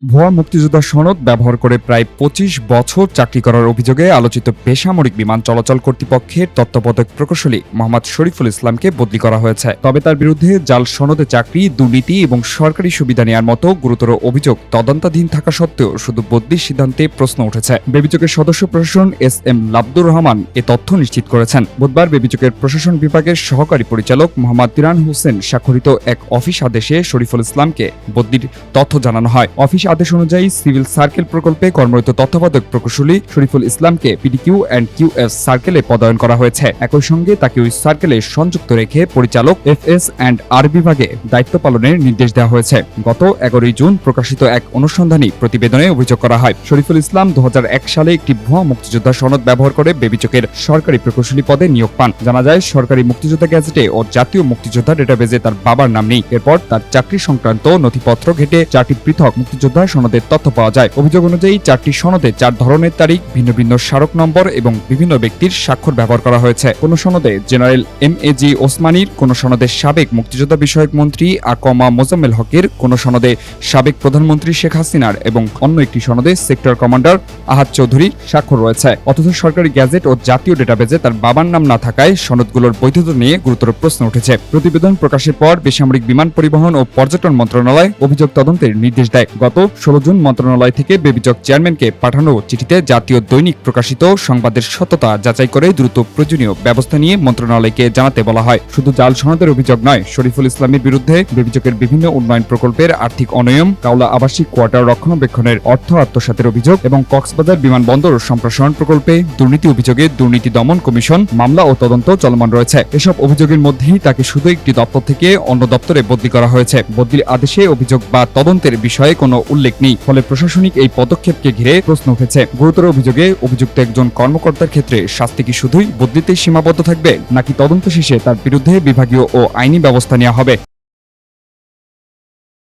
ভুয়া মুক্তিযোদ্ধা সনদ ব্যবহার করে প্রায় ২৫ বছর চাকরি করার অভিযোগে আলোচিত বেসামরিক বিমান চলাচল কর্তৃপক্ষের তত্ত্বাবধায়ক প্রকৌশলী মোহাম্মদ শরীফুল ইসলামকে বদলি করা হয়েছে। তবে তার বিরুদ্ধে জাল সনদে চাকরি, দুর্নীতি এবং সরকারি সুবিধা নেওয়ার মতো গুরুতর অভিযোগ তদন্তাধীন থাকা সত্ত্বেও শুধু বদলির সিদ্ধান্তে প্রশ্ন উঠেছে। বেবিচকের সদস্য প্রশাসন এস.এম. লাবদুর রহমান এ তথ্য নিশ্চিত করেছেন। বুধবার বেবিচকের প্রশাসন বিভাগের সহকারী পরিচালক মোহাম্মদ তিরান হোসেন স্বাক্ষরিত এক অফিস আদেশে শরীফুল ইসলামকে বদলির তথ্য জানানো হয়। অফিস আদেশ অনুযায়ী সিভিল সার্কেল প্রকল্পে কর্মরত তত্ত্বাবধায়ক প্রকৌশলী শরীফুল ইসলামকে পিডিকিউ অ্যান্ড কিউএস সার্কেলে পদায়ন করা হয়েছে। একই সঙ্গে তাকে ওই সার্কেলে সংযুক্ত রেখে পরিচালক এফএস অ্যান্ড আর বিভাগে দায়িত্ব পালনের নির্দেশ দেওয়া হয়েছে। গত ১১ জুন প্রকাশিত এক অনুসন্ধানী প্রতিবেদনে অভিযোগ করা হয়, শরীফুল ইসলাম ২০০১ সালে একটি ভুয়া মুক্তিযোদ্ধা সনদ ব্যবহার করে বেবিচকের সরকারি প্রকৌশলী পদে নিয়োগ পান। জানা যায়, সরকারি মুক্তিযোদ্ধা গ্যাজেটে ও জাতীয় মুক্তিযোদ্ধা ডেটাবেজে তার বাবার নাম নেই। এরপর তার চাকরি সংক্রান্ত নথিপত্র ঘেটে ৪টি পৃথক মুক্তিযোদ্ধা সনদের তথ্য পাওয়া যায়। অভিযোগ অনুযায়ী ৪টি সনদে ৪ ধরনের তারিখ, ভিন্ন ভিন্ন স্মারক নম্বর এবং বিভিন্ন ব্যক্তির স্বাক্ষর ব্যবহার করা হয়েছে। কোন সনদে জেনারেল এম.এ.জি. ওসমানীর, কোন সনদে সাবেক মুক্তিযোদ্ধা বিষয়ক মন্ত্রী আকমা মোজাম্মেল হকের, কোন সনদে সাবেক প্রধানমন্ত্রী শেখ হাসিনার এবং অন্য একটি সনদে সেক্টর কমান্ডার আহাদ চৌধুরীর স্বাক্ষর রয়েছে। অথচ সরকারি গ্যাজেট ও জাতীয় ডেটাবেজে তার বাবার নাম না থাকায় সনদগুলোর বৈধতা নিয়ে গুরুতর প্রশ্ন উঠেছে। প্রতিবেদন প্রকাশের পর বেসামরিক বিমান পরিবহন ও পর্যটন মন্ত্রণালয় অভিযোগ তদন্তের নির্দেশ দেয়। গত ১৬ জুন মন্ত্রণালয় থেকে বেবিচক চেয়ারম্যানকে পাঠানো চিঠিতে জাতীয় দৈনিক প্রকাশিত সংবাদের সত্যতা যাচাই করে দ্রুত প্রয়োজনীয় ব্যবস্থা নিয়ে মন্ত্রণালয়কে জানাতে বলা হয়। শুধু জাল সনদের অভিযোগ নয়, শরীফুল ইসলামের বিরুদ্ধে বেবিচকের বিভিন্ন উন্নয়ন প্রকল্পের আর্থিক অনিয়ম, কাওলা আবাসিক কোয়ার্টার রক্ষণাবেক্ষণের অর্থ আত্মসাতের অভিযোগ এবং কক্সবাজার বিমানবন্দর সম্প্রসারণ প্রকল্পে দুর্নীতি অভিযোগে দুর্নীতি দমন কমিশন মামলা ও তদন্ত চলমান রয়েছে। এসব অভিযোগের মধ্যেই তাকে শুধু একটি দপ্তর থেকে অন্য দপ্তরে বদলি করা হয়েছে। বদলির আদেশে অভিযোগ বা তদন্তের বিষয়ে কোনো উল্লেখ নেই। ফলে প্রশাসনিক এই পদক্ষেপকে ঘিরে প্রশ্ন উঠেছে, গুরুতর অভিযোগে অভিযুক্ত একজন কর্মকর্তার ক্ষেত্রে শাস্তি কি শুধুই বদলিতেই সীমাবদ্ধ থাকবে, নাকি তদন্ত শেষে তার বিরুদ্ধে বিভাগীয় ও আইনি ব্যবস্থা নেওয়া হবে?